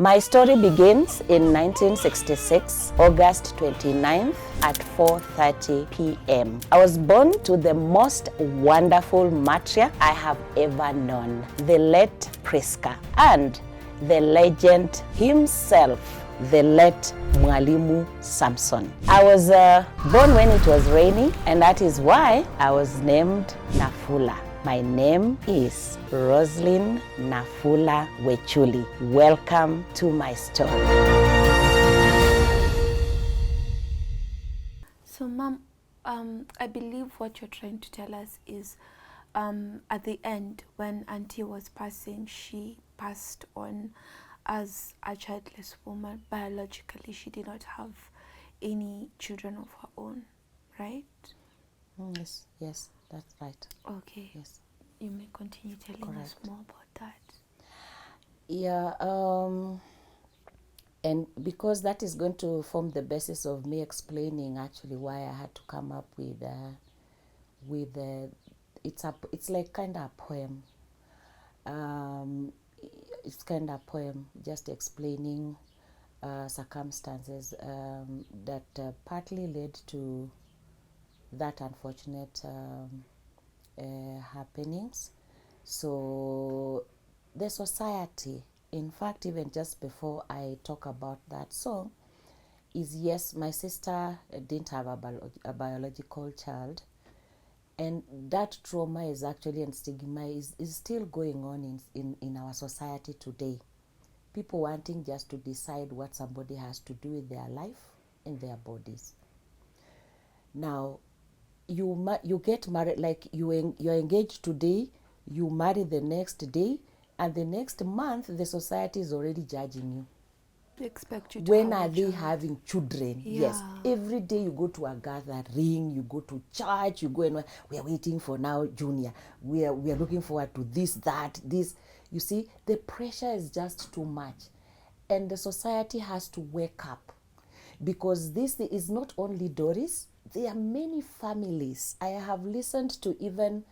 My story begins in 1966, August 29th at 4:30 p.m. I was born to the most wonderful matriarch I have ever known, the late Priska, and the legend himself, the late Mwalimu Samson. I was born when it was raining, and that is why I was named Nafula. My name is Roslyn Nafula Wechuli. Welcome to my story. So, Mom, I believe what you're trying to tell us is at the end, when Auntie was passing, she passed on as a childless woman. Biologically, she did not have any children of her own, right? Yes, that's right. Okay. Yes. You may continue telling Correct. us more about that. Yeah, and because that is going to form the basis of me explaining actually why I had to come up with it's like kind of a poem. It's kind of a poem just explaining circumstances that partly led to that unfortunate happenings. So the society, in fact, even just before I talk about that song, is yes, my sister didn't have a biological child, and that trauma is actually, and stigma is still going on in our society today. People wanting just to decide what somebody has to do with their life and their bodies. Now, you get married, like you're engaged today, you marry the next day, and the next month the society is already judging you. They expect you to When have are a they child. having children? Yeah. Yes, every day you go to a gathering, you go to church, you go and we are waiting for now junior, we are looking forward to this. You see, the pressure is just too much, and the society has to wake up, because this is not only Doris. There are many families. I have listened to even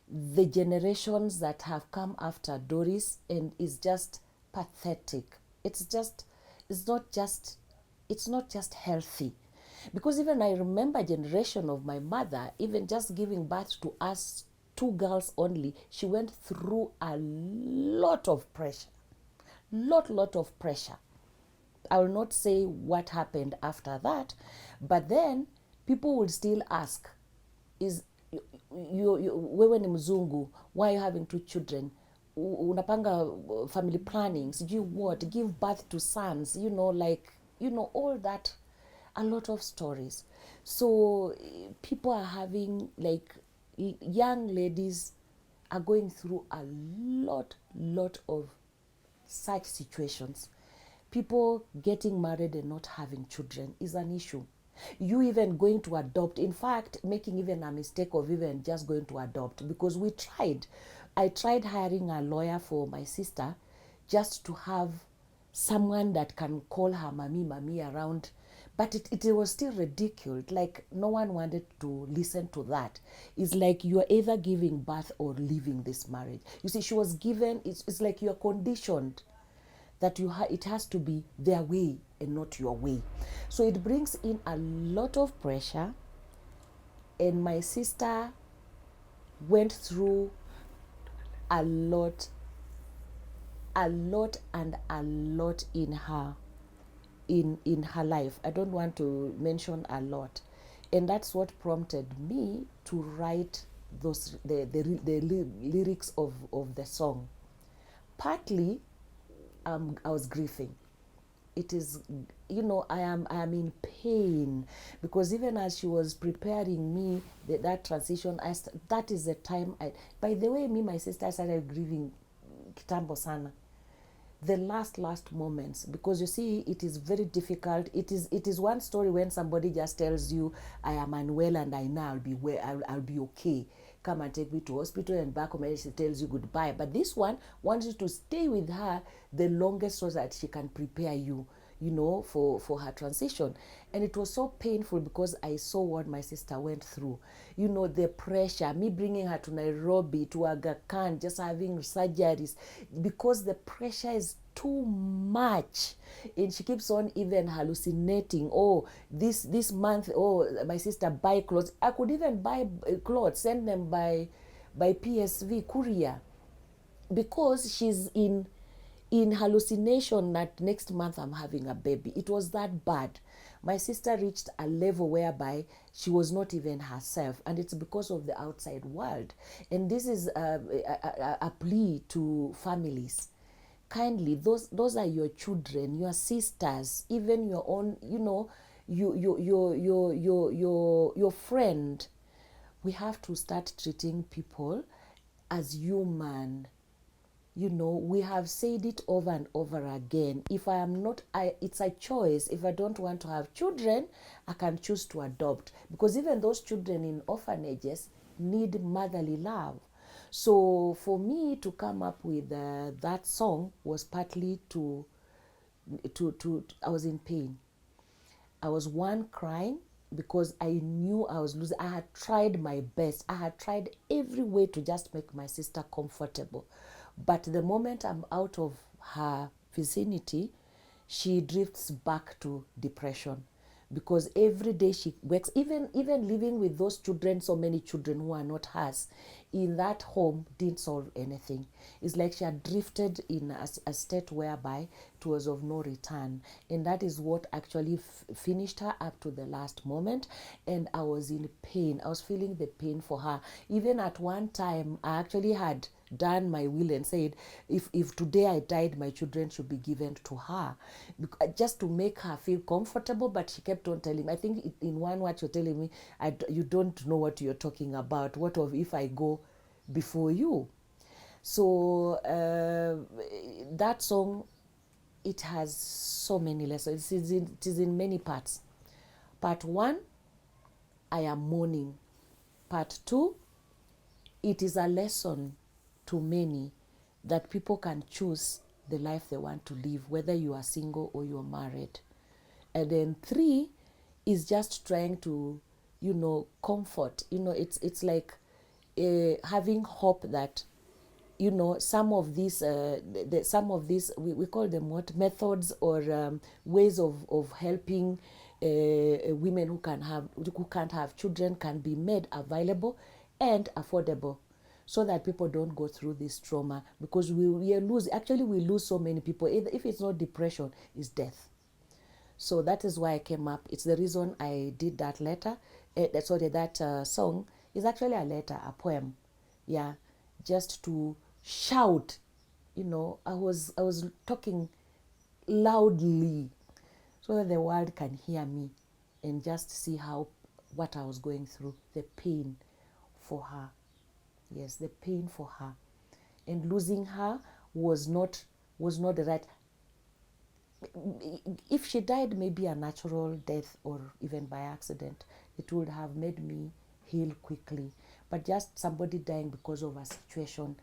the generations that have come after Doris, and it's just pathetic. It's not just healthy, because even I remember generation of my mother, even just giving birth to us two girls only, she went through a lot of pressure. Lot of pressure. I will not say what happened after that, but then people will still ask, is wewe ni mzungu, why are you having two children? Unapanga family planning, sijui what, give birth to sons, all that, a lot of stories. So people are having, like, young ladies are going through a lot of such situations. People getting married and not having children is an issue. You even going to adopt, in fact, making even a mistake of even just going to adopt, because I tried hiring a lawyer for my sister just to have someone that can call her mommy around, but it was still ridiculed. Like, no one wanted to listen to that. It's like you are either giving birth or leaving this marriage. You see, she was given, it's like you are conditioned that it has to be their way and not your way. So it brings in a lot of pressure, and my sister went through a lot in her life. I don't want to mention a lot, and that's what prompted me to write the lyrics of the song. Partly, I was grieving. It is, I am in pain, because even as she was preparing me, that transition, that is the time by the way, my sister started grieving kitambo sana, the last moments, because you see, it is very difficult. It is one story when somebody just tells you, I am unwell and I know I'll be well, I'll be okay, come and take me to hospital, and back home she tells you goodbye. But this one wants you to stay with her the longest so that she can prepare you, for her transition. And it was so painful, because I saw what my sister went through. The pressure, me bringing her to Nairobi, to Aga Khan, just having surgeries, because the pressure is too much, and she keeps on even hallucinating. Oh, this month, oh, my sister buy clothes. I could even buy clothes, send them by PSV courier, because she's in hallucination that next month I'm having a baby. It was that bad. My sister reached a level whereby she was not even herself, and it's because of the outside world. And this is a plea to families. Kindly, those are your children, your sisters, even your own, your friend. We have to start treating people as human. We have said it over and over again. If I am not, it's a choice. If I don't want to have children, I can choose to adopt, because even those children in orphanages need motherly love. So for me to come up with that song was partly to I was in pain. I was crying because I knew I was losing. I had tried my best. I had tried every way to just make my sister comfortable. But the moment I'm out of her vicinity, she drifts back to depression, because every day she works, even living with those children, so many children who are not hers in that home, didn't solve anything. It's like she had drifted in a state whereby it was of no return, and that is what actually finished her up to the last moment. And I was in pain. I was feeling the pain for her. Even at one time, I actually had done my will and said, if today I died, my children should be given to her, just to make her feel comfortable. But she kept on telling me, I think in one word you're telling me, you don't know what you're talking about. What of if I go before you? So that song, it has so many lessons. It is in many parts. Part 1, I am mourning. Part 2, it is a lesson to many that people can choose the life they want to live, whether you are single or you're married. And then 3 is just trying to, comfort. It's like having hope that, some of these we call them what, methods or ways of helping women who can't have children can be made available and affordable, so that people don't go through this trauma, because we lose so many people. If it's not depression, it's death. So that is why I came up. It's the reason I did that letter. That song is actually a letter, a poem. Yeah, just to shout. I was talking loudly so that the world can hear me and just see what I was going through, the pain for her. Yes, the pain for her. And losing her was not the right. If she died maybe a natural death or even by accident, it would have made me heal quickly. But just somebody dying because of a situation,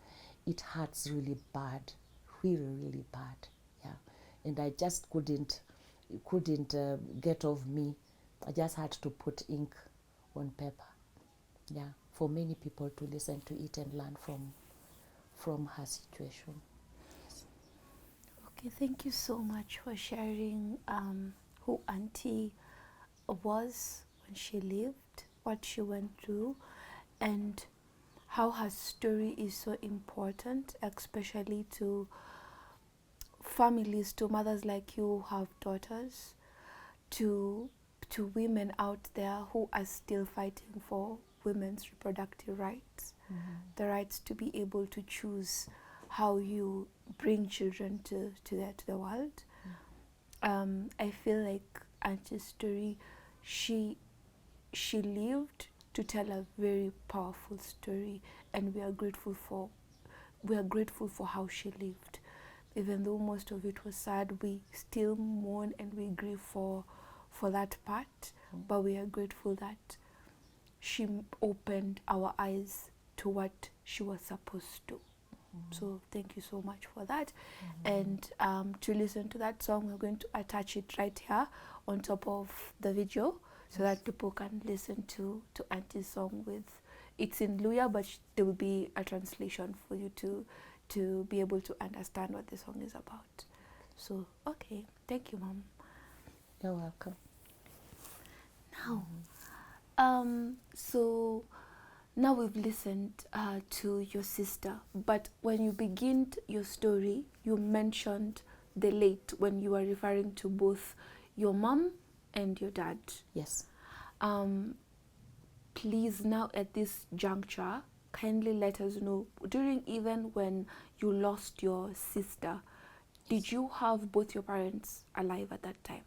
it hurts really bad, really, really bad. Yeah, and I just couldn't get off me. I just had to put ink on paper. Yeah, for many people to listen to it and learn from her situation. Okay, thank you so much for sharing who Auntie was when she lived, what she went through, and how her story is so important, especially to families, to mothers like you who have daughters, to women out there who are still fighting for women's reproductive rights, the rights to be able to choose how you bring children to the world. I feel like Auntie's story, she lived to tell a very powerful story, and we are grateful for how she lived. Even though most of it was sad, we still mourn and we grieve for that part, but we are grateful that she opened our eyes to what she was supposed to. So thank you so much for that. And to listen to that song, we're going to attach it right here on top of the video, so that people can listen to Auntie's song. It's in Luya, but there will be a translation for you to be able to understand what the song is about. So, okay. Thank you, Mom. You're welcome. Now, so now we've listened to your sister, but when you began your story, you mentioned the late when you were referring to both your mom and your dad. Yes. Please, now at this juncture, kindly let us know, during even when you lost your sister, did you have both your parents alive at that time?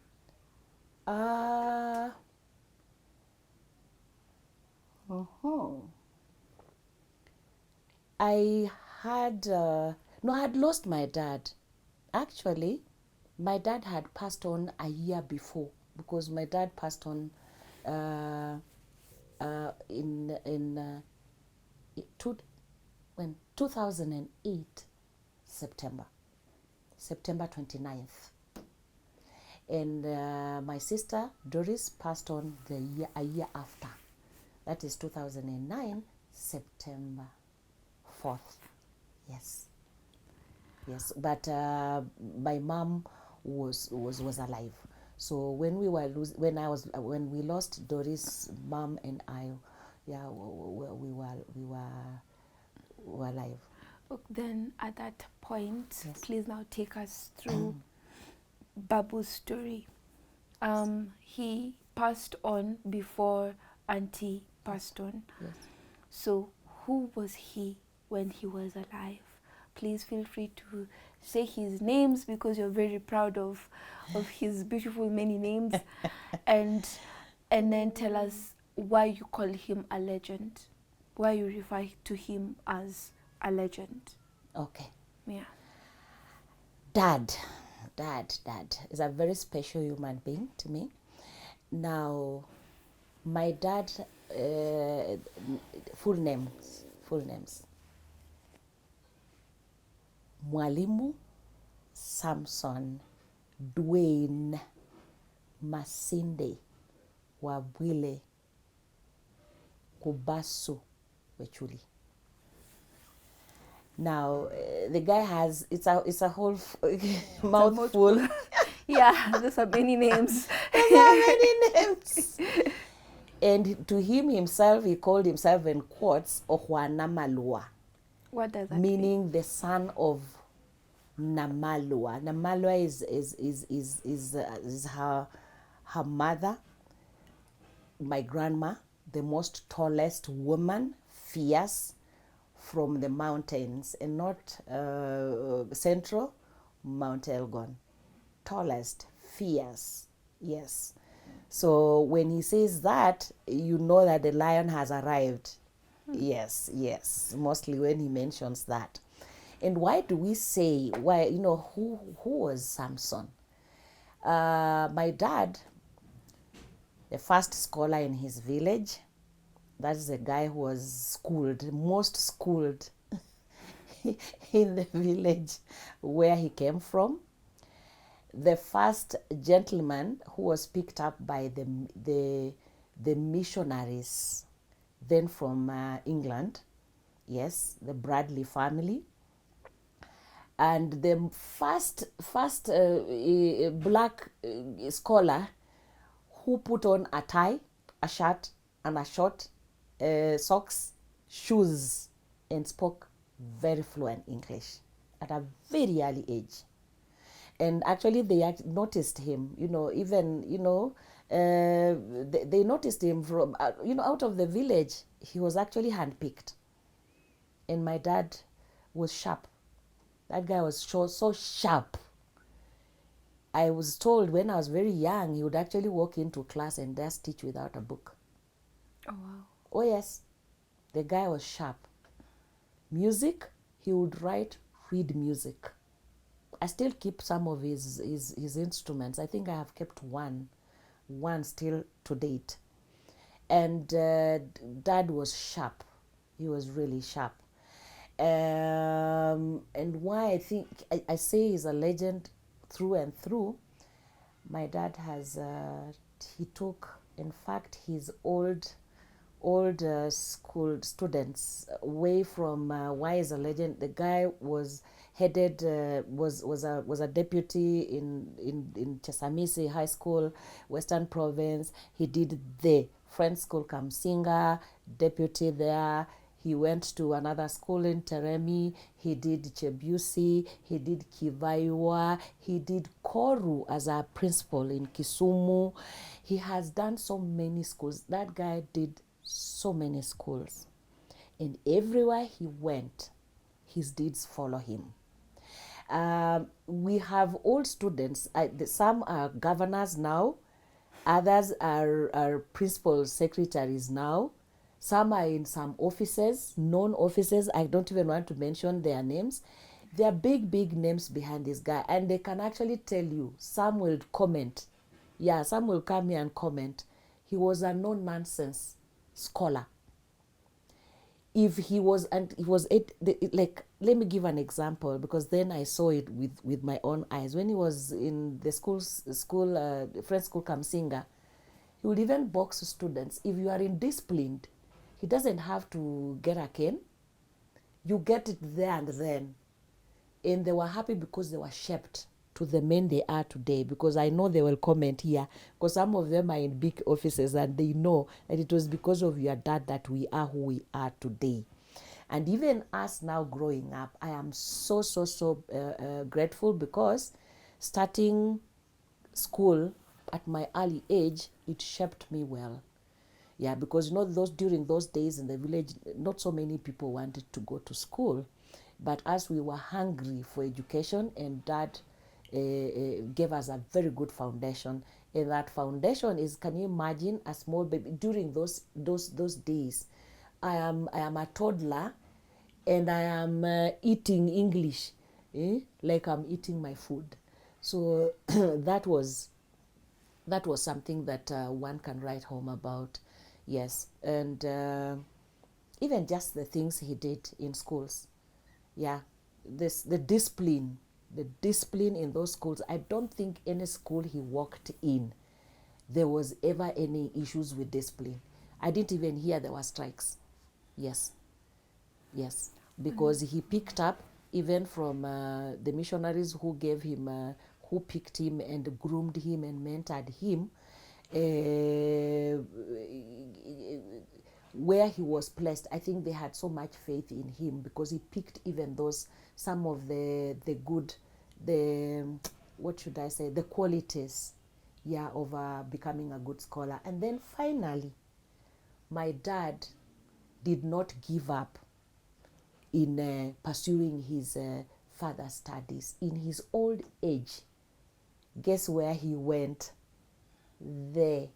I had no, I had lost my dad. Actually, my dad had passed on a year before, because my dad passed on in 2008 September 29th, and my sister Doris passed on a year after. That is 2009 September 4th. Yes. Yes, but my mom was alive. So when we lost Doris, mom and I, yeah, we were alive. Then at that point, Yes. please now take us through Babu's story. He passed on before Auntie passed on. Yes. So who was he when he was alive? Please feel free to say his names, because you're very proud of his beautiful many names, and then tell us why you call him a legend, why you refer to him as a legend. Okay. Yeah. Dad is a very special human being to me. Now, my dad, full names. Mwalimu Samson Dwayne Masinde Wabwile Kubasu Wechuli. Now, the guy has, it's a whole mouthful. Yeah, there's are many names. And to him himself, he called himself in quotes Ohwanamalua. What does that meaning mean? the son of Namalua. Namalua is her mother, my grandma, the most tallest woman, fierce, from the mountains, and not central, Mount Elgon. Tallest, fierce, yes. So when he says that, you know that the lion has arrived. Yes, mostly when he mentions that. And why do we say, who was Samson? My dad, the first scholar in his village, that's the guy who was schooled, most schooled in the village where he came from. The first gentleman who was picked up by the missionaries, then from England, yes, the Bradley family. And the first black scholar who put on a tie, a shirt, and a short socks, shoes, and spoke very fluent English at a very early age. And actually they noticed him, they noticed him from, out of the village. He was actually handpicked. And my dad was sharp. That guy was so sharp. I was told when I was very young, he would actually walk into class and just teach without a book. Oh, wow. Oh, yes. The guy was sharp. Music, he would read music. I still keep some of his instruments. I think I have kept one still to date. And Dad was sharp. He was really sharp. And why I think I say he's a legend through and through. My dad has, he took, in fact, his old old school students way from why is a legend. The guy was headed was a deputy in Chesamisi High School, Western Province. He did the French school Kamsinga, deputy there. He went to another school in Teremi. He did Chebusi. He did Kivaiwa. He did Koru as a principal in Kisumu. He has done so many schools. That guy did so many schools. And everywhere he went, his deeds follow him. We have old students. Some are governors now. Others are principal secretaries now. Some are in some offices, known offices. I don't even want to mention their names. There are big, big names behind this guy. And they can actually tell you. Some will comment. Yeah, some will come here and comment. He was a no-nonsense scholar. If he was, and he was, like, let me give an example, because then I saw it with my own eyes. When he was in the French school Kamsinga, he would even box students. If you are indisciplined, he doesn't have to get a cane. You get it there and then. And they were happy because they were shaped to the men they are today, because I know they will comment here, because some of them are in big offices and they know that it was because of your dad that we are who we are today. And even us now growing up, I am so grateful, because starting school at my early age, it shaped me well. Yeah, because during those days in the village, not so many people wanted to go to school, but as we were hungry for education, and Dad gave us a very good foundation. And that foundation is, can you imagine a small baby during those days? I am a toddler, and I am eating English, like I'm eating my food. So that was something that one can write home about. Yes, and even just the things he did in schools. Yeah, the discipline in those schools. I don't think any school he worked in, there was ever any issues with discipline. I didn't even hear there were strikes. Yes, because he picked up even from the missionaries who gave him, who picked him and groomed him and mentored him, where he was placed. I think they had so much faith in him, because he picked even some of the good, what should I say, the qualities, yeah, of becoming a good scholar. And then finally, my dad did not give up in pursuing his further studies. In his old age, guess where he went? The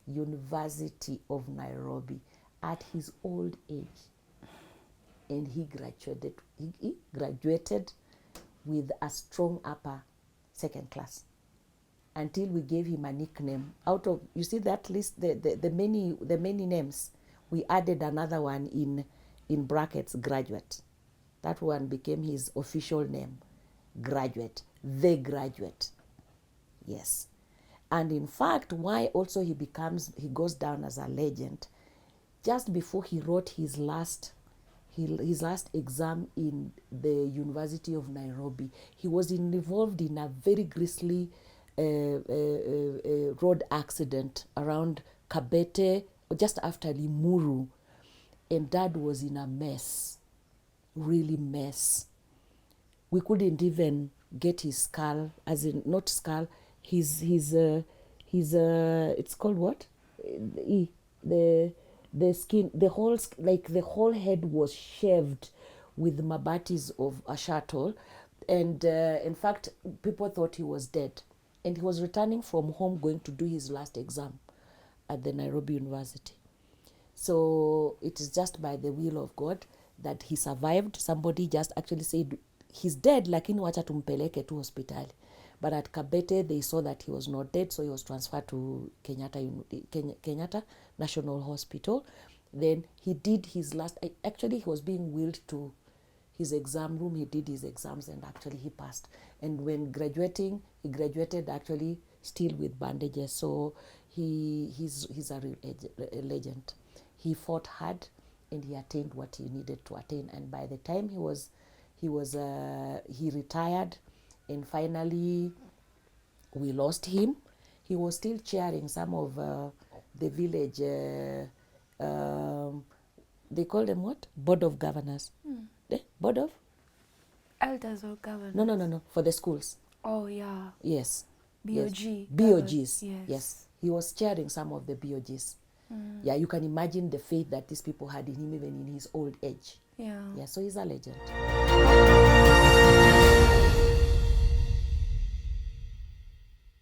University of Nairobi, at his old age. And he graduated with a strong upper second class, until we gave him a nickname. Out of, you see that list, the many names, we added another one in brackets, graduate. That one became his official name, graduate, the graduate. Yes. And in fact, why also he goes down as a legend, just before he wrote his last exam in the University of Nairobi, he was involved in a very grisly road accident around Kabete, just after Limuru, and Dad was in a mess, really mess. We couldn't even get his skull, as in not skull, his it's called what? The skin, the whole head was shaved with mabatis of a shuttle, and in fact, people thought he was dead, and he was returning from home, going to do his last exam at the Nairobi University. So it is just by the will of God that he survived. Somebody just actually said he's dead, lakini wacha tumpeleke tu hospitali. But at Kabete, they saw that he was not dead, so he was transferred to Kenyatta National Hospital. Then he did his last, actually he was being wheeled to his exam room. He did his exams, and actually he passed. And when graduating, he graduated actually still with bandages. So he's a legend. he fought hard and he attained what he needed to attain. And by the time he retired, and finally we lost him, he was still chairing some of the village, they call them what? Board of Governors. Board of? Elders or governors? No, for the schools. Oh, yeah. Yes. BOG. Yes. BOGs. Yes. Yes. He was chairing some of the BOGs. Yeah, you can imagine the faith that these people had in him even in his old age. Yeah. Yeah, so he's a legend.